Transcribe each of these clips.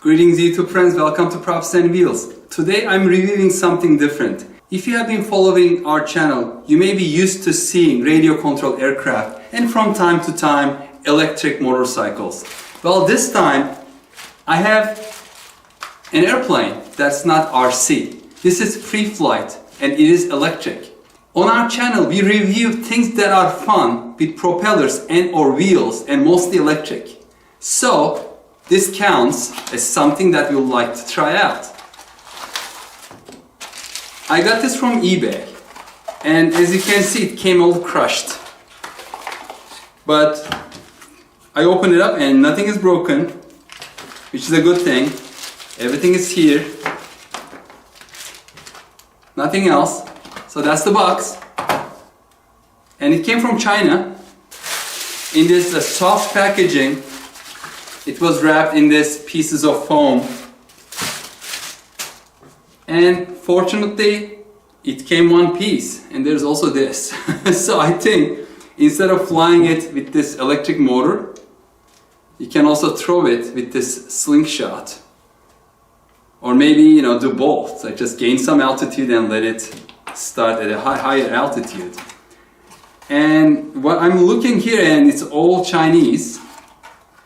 Greetings YouTube friends, welcome to Props and Wheels. Today I'm reviewing something different. If you have been following our channel, you may be used to seeing radio controlled aircraft and from time to time electric motorcycles. Well, this time I have an airplane that's not RC. This is free flight and it is electric. On our channel we review things that are fun with propellers and or wheels and mostly electric. So this counts as something that we would like to try out. I got this from eBay and as you can see it came all crushed. But I opened it up and nothing is broken, which is a good thing. Everything is here. Nothing else. So that's the box. And it came from China in this soft packaging. It was wrapped in this pieces of foam. And fortunately, it came one piece. And there's also this. So I think instead of flying it with this electric motor, you can also throw it with this slingshot. Or maybe, do both. Like just gain some altitude and let it start at a higher altitude. And what I'm looking here, and it's all Chinese.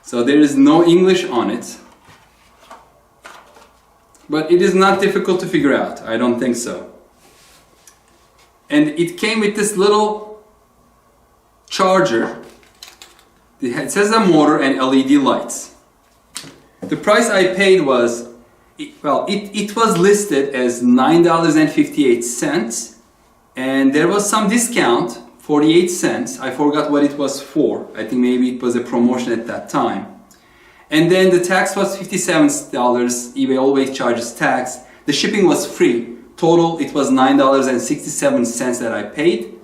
So there is no English on it. But it is not difficult to figure out. I don't think so. And it came with this little charger. It says a motor and LED lights. The price I paid was, it was listed as $9.58. And there was some discount. 48 cents. I forgot what it was for. I think maybe it was a promotion at that time. And then the tax was $57. eBay always charges tax. The shipping was free. Total it was $9.67 that I paid.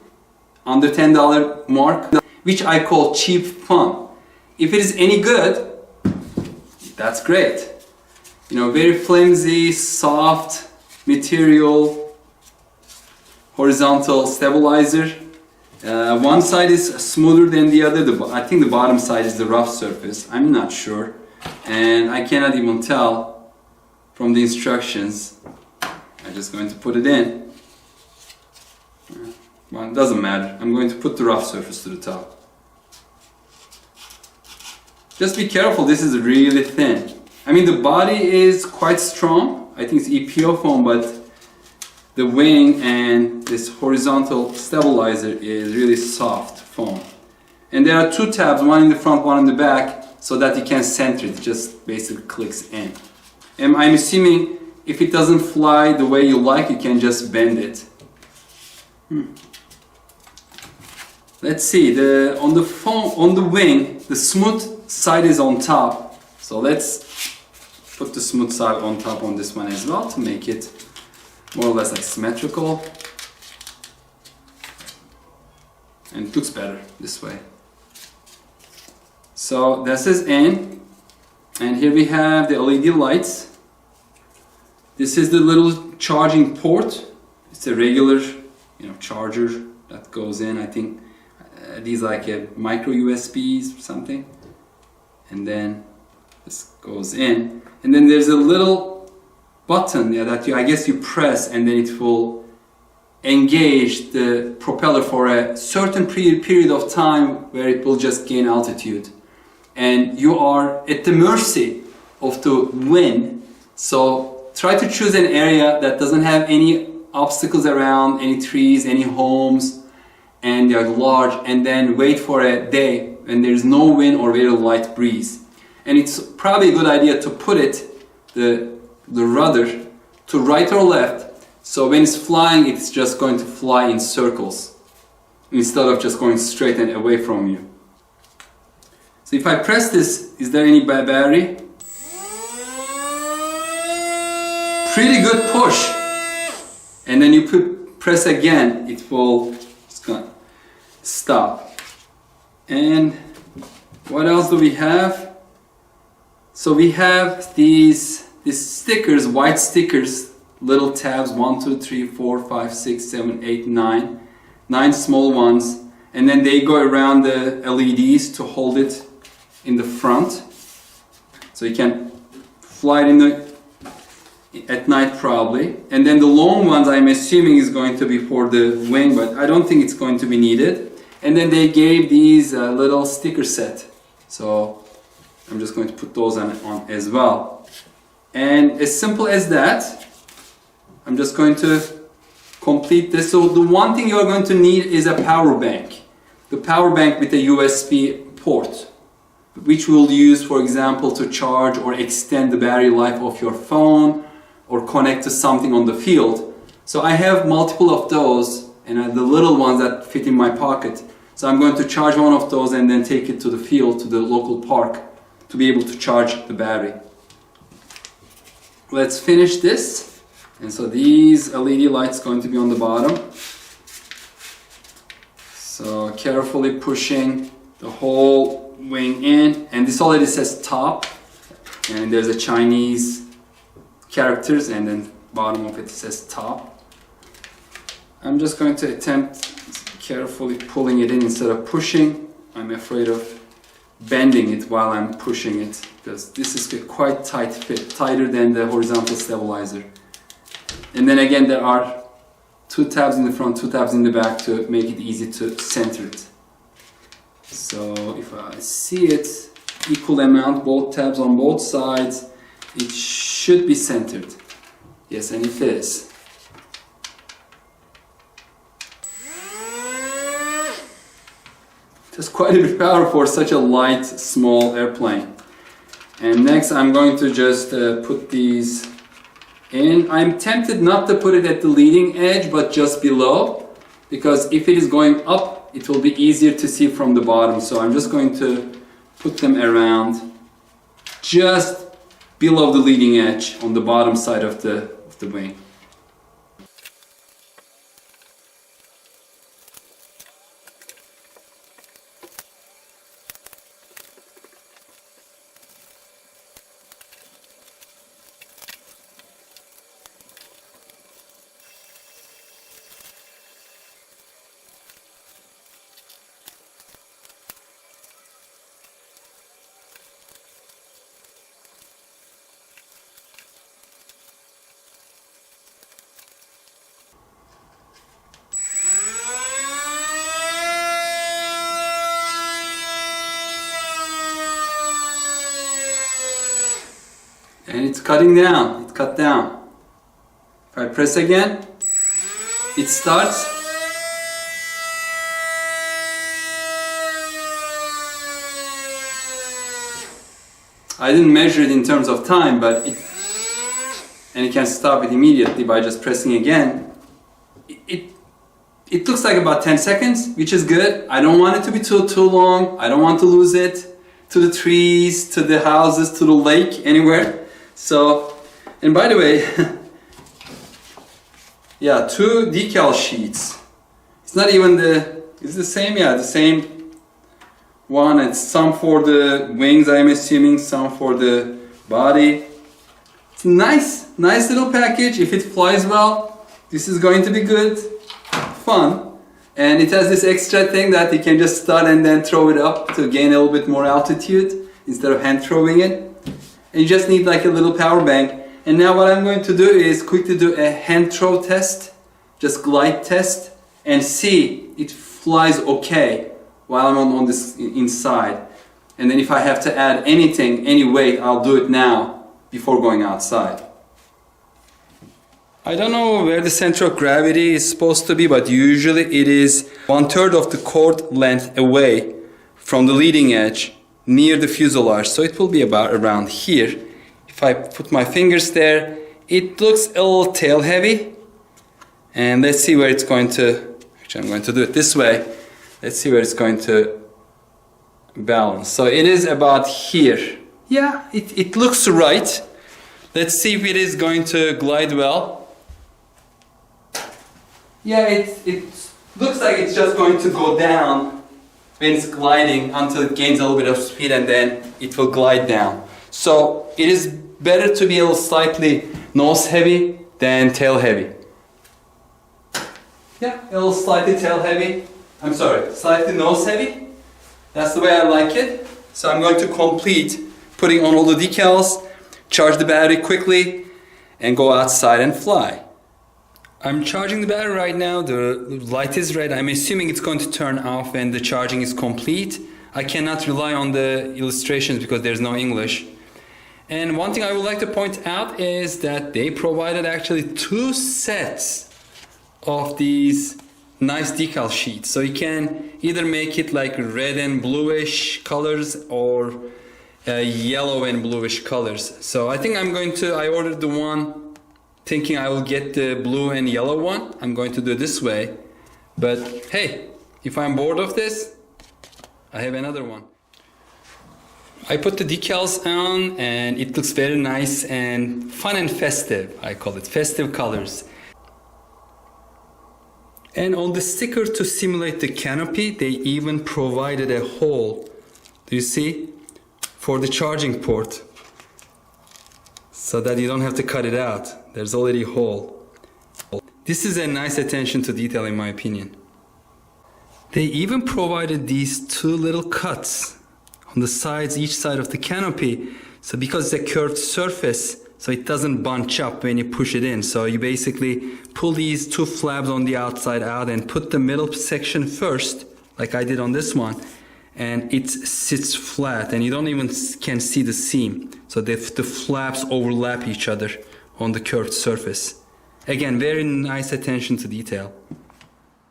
Under $10 mark, which I call cheap fun. If it is any good, that's great. Very flimsy, soft material, horizontal stabilizer. One side is smoother than the other. I think the bottom side is the rough surface. I'm not sure. And I cannot even tell from the instructions. I'm just going to put it in. Well, it doesn't matter. I'm going to put the rough surface to the top. Just be careful, this is really thin. I mean, the body is quite strong. I think it's EPO foam, but the wing and this horizontal stabilizer is really soft foam. And there are two tabs, one in the front, one in the back, so that you can center it. It just basically clicks in. And I'm assuming if it doesn't fly the way you like, you can just bend it. Let's see, on the wing, the smooth side is on top. So let's put the smooth side on top on this one as well to make it more or less like symmetrical, and it looks better this way. So this is in, and here we have the LED lights. This is the little charging port. It's a regular charger that goes in. I think these are like a micro USBs or something, and then this goes in, and then there's a little button that I guess you press, and then it will engage the propeller for a certain period of time where it will just gain altitude. And you are at the mercy of the wind, so try to choose an area that doesn't have any obstacles around, any trees, any homes, and they are large, and then wait for a day when there's no wind or very light breeze. And it's probably a good idea to put it, the rudder, to right or left, so when it's flying it's just going to fly in circles instead of just going straight and away from you. So if I press this, is there any battery? Pretty good push. And then you press again, it's gonna stop. And what else do we have? So we have these stickers, white stickers, little tabs, 1, 2, 3, 4, 5, 6, 7, 8, 9. 9 small ones. And then they go around the LEDs to hold it in the front. So you can fly it in at night probably. And then the long ones I'm assuming is going to be for the wing, but I don't think it's going to be needed. And then they gave these little sticker set. So I'm just going to put those on as well. And as simple as that, I'm just going to complete this. So the one thing you're going to need is a power bank. The power bank with a USB port, which we'll use, for example, to charge or extend the battery life of your phone or connect to something on the field. So I have multiple of those, and the little ones that fit in my pocket. So I'm going to charge one of those and then take it to the field, to the local park, to be able to charge the battery. Let's finish this. And so these LED lights going to be on the bottom. So carefully pushing the whole wing in, and this already says top, and there's a Chinese characters, and then bottom of it says top. I'm just going to attempt carefully pulling it in instead of pushing. I'm afraid of bending it while I'm pushing it, because this is a quite tight fit, tighter than the horizontal stabilizer. And then again, there are 2 tabs in the front, 2 tabs in the back to make it easy to center it. So if I see it, equal amount, both tabs on both sides, it should be centered. Yes, and it is. That's quite a bit of power for such a light, small airplane. And next I'm going to just put these in. I'm tempted not to put it at the leading edge, but just below, because if it is going up, it will be easier to see from the bottom. So I'm just going to put them around just below the leading edge on the bottom side of the wing. And it's cutting down, it cut down. If I press again, it starts. I didn't measure it in terms of time, but and you can stop it immediately by just pressing again. It looks like about 10 seconds, which is good. I don't want it to be too long. I don't want to lose it to the trees, to the houses, to the lake, anywhere. So, and by the way, yeah, 2 decal sheets. It's not even it's the same, yeah, the same one. It's some for the wings, I'm assuming, some for the body. It's nice little package. If it flies well, this is going to be good, fun. And it has this extra thing that you can just start and then throw it up to gain a little bit more altitude instead of hand throwing it. And you just need like a little power bank. And now what I'm going to do is quickly do a hand throw test, just glide test, and see it flies okay while I'm on this inside. And then if I have to add anything, any weight, I'll do it now before going outside. I don't know where the center of gravity is supposed to be, but usually it is 1/3 of the cord length away from the leading edge, near the fuselage. So it will be about around here. If I put my fingers there, it looks a little tail heavy. And let's see where it's going to, actually I'm going to do it this way. Let's see where it's going to balance. So it is about here. Yeah, it looks right. Let's see if it is going to glide well. Yeah, it looks like it's just going to go down when it's gliding until it gains a little bit of speed, and then it will glide down. So it is better to be a little slightly nose heavy than tail heavy. Yeah, a little slightly tail heavy. I'm sorry, slightly nose heavy. That's the way I like it. So I'm going to complete putting on all the decals, charge the battery quickly, and go outside and fly. I'm charging the battery right now. The light is red. I'm assuming it's going to turn off when the charging is complete. I cannot rely on the illustrations because there's no English. And one thing I would like to point out is that they provided actually 2 sets of these nice decal sheets. So you can either make it like red and bluish colors or yellow and bluish colors. So I think I ordered the one thinking I will get the blue and yellow one. I'm going to do it this way. But hey, if I'm bored of this, I have another one. I put the decals on and it looks very nice and fun and festive. I call it festive colors. And on the sticker to simulate the canopy, they even provided a hole. Do you see? For the charging port. So that you don't have to cut it out. There's already a hole. This is a nice attention to detail in my opinion. They even provided these 2 little cuts on the sides, each side of the canopy. So because it's a curved surface, so it doesn't bunch up when you push it in. So you basically pull these 2 flaps on the outside out and put the middle section first, like I did on this one, and it sits flat and you don't even can see the seam. So the flaps overlap each other on the curved surface. Again, very nice attention to detail.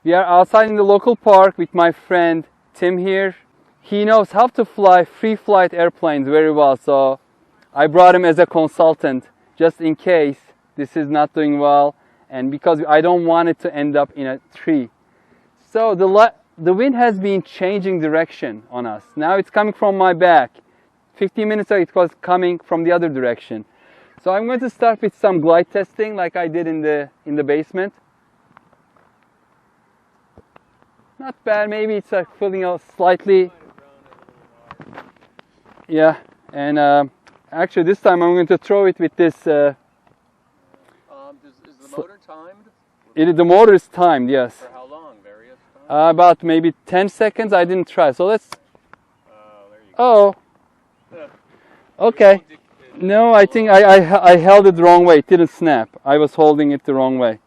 We are outside in the local park with my friend Tim here. He knows how to fly free flight airplanes very well, so I brought him as a consultant just in case this is not doing well and because I don't want it to end up in a tree. So the wind has been changing direction on us. Now it's coming from my back. 15 minutes ago it was coming from the other direction. So I'm going to start with some glide testing like I did in the basement. Not bad, maybe it's feeling out slightly. Yeah, and actually this time I'm going to throw it with this. Is the motor timed? The motor is timed, yes. For how long? Various times? About maybe 10 seconds. I didn't try. So let's. There you go. Oh. Okay. No, I think I held it the wrong way. It didn't snap. I was holding it the wrong way.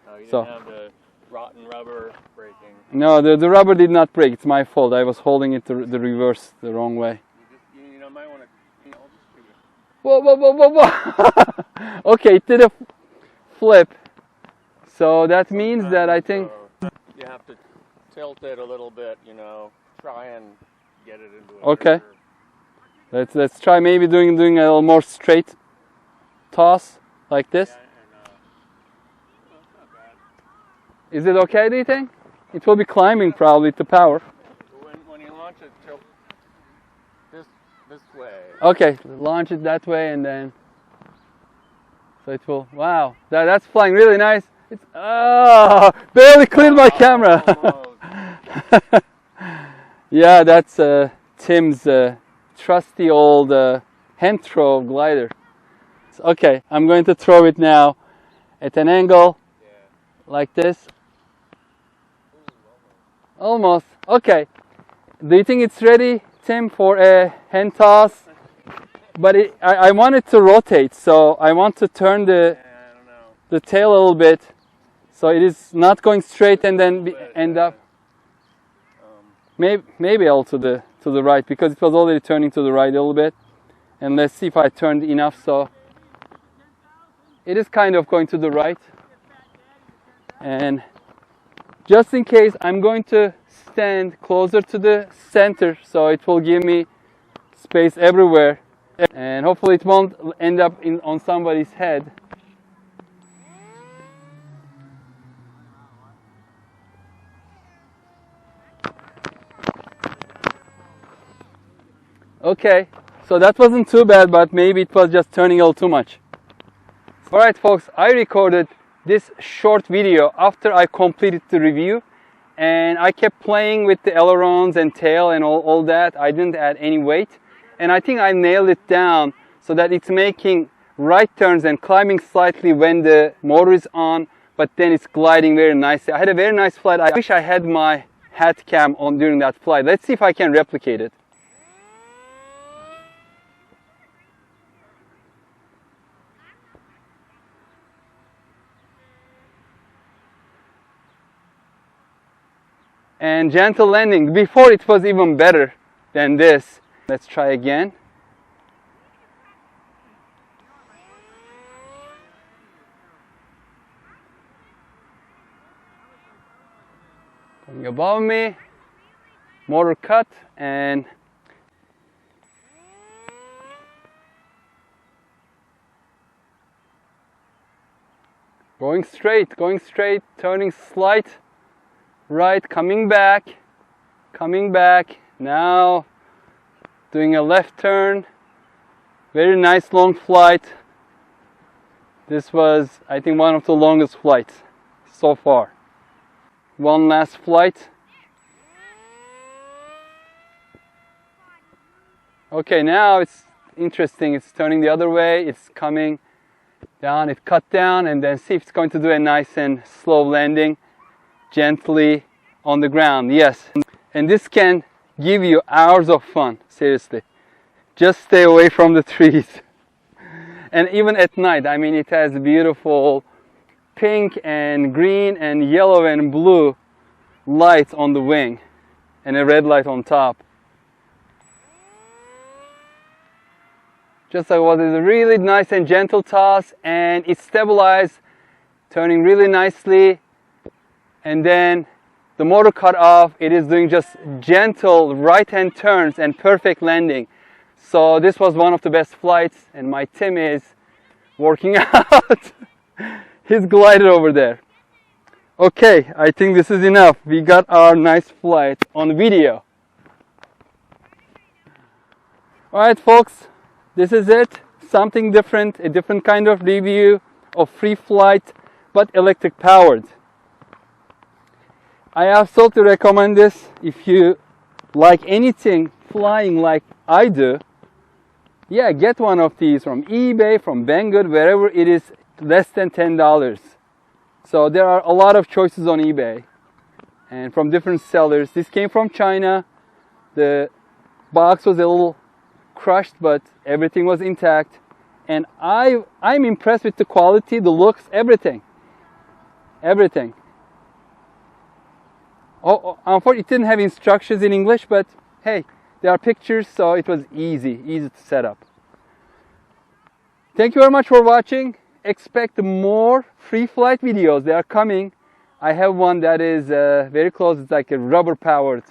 Oh, you didn't have the rotten rubber breaking. No, the rubber did not break. It's my fault. I was holding it the reverse the wrong way. You might want to. Whoa, whoa, whoa, whoa, whoa! Okay, it did a flip. So that means that I think you have to tilt it a little bit. Try and get it into. Okay. Let's try maybe doing a little more straight toss like this. Is it okay, do you think? It will be climbing probably to power. When you launch it, tilt this way. Okay, launch it that way and then so it will. Wow, that's flying really nice. It's barely cleared my camera. Yeah, that's Tim's trusty old hand throw glider. Okay, I'm going to throw it now at an angle like this. Almost. Okay. Do you think it's ready, Tim, for a hand toss? But I want it to rotate, so I want to turn the tail a little bit, so it is not going straight and then end up. Maybe a little to the right, because it was already turning to the right a little bit. And let's see if I turned enough. So it is kind of going to the right. And just in case, I'm going to stand closer to the center, so it will give me space everywhere. And hopefully it won't end up on somebody's head. Okay, so that wasn't too bad, but maybe it was just turning a little too much. Alright folks, I recorded this short video after I completed the review, and I kept playing with the ailerons and tail and all that. I didn't add any weight, and I think I nailed it down so that it's making right turns and climbing slightly when the motor is on, but then it's gliding very nicely. I had a very nice flight. I wish I had my hat cam on during that flight. Let's see if I can replicate it. and gentle landing. Before it was even better than this. Let's try again. Going above me, motor cut, and going straight, turning slight right, coming back, now doing a left turn. Very nice long flight. This was, I think, one of the longest flights so far. One last flight. Okay, now it's interesting. It's turning the other way. It's coming down. It cut down, and then see if it's going to do a nice and slow landing gently on the ground. Yes, and this can give you hours of fun. Seriously, just stay away from the trees. And even at night, I mean, it has beautiful pink and green and yellow and blue lights on the wing and a red light on top. Just like what is a really nice and gentle toss, and it stabilized, turning really nicely, and then the motor cut off. It is doing just gentle right hand turns and perfect landing. So this was one of the best flights, and my Tim is working out. He's glided over there. Okay, I think this is enough. We got our nice flight on video. Alright folks, this is it. Something different, a different kind of review of free flight, but electric powered. I absolutely recommend this if you like anything flying like I do. Yeah, get one of these from eBay, from Banggood, wherever it is less than $10. So there are a lot of choices on eBay and from different sellers. This came from China. The box was a little crushed, but everything was intact. And I'm impressed with the quality, the looks, everything. Everything. Oh, unfortunately, it didn't have instructions in English, but hey, there are pictures, so it was easy to set up. Thank you very much for watching. Expect more free flight videos. They are coming. I have one that is very close. It's like a rubber powered.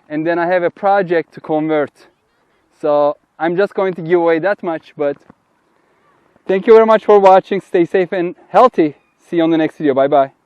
And then I have a project to convert. So I'm just going to give away that much, but thank you very much for watching. Stay safe and healthy. See you on the next video. Bye bye.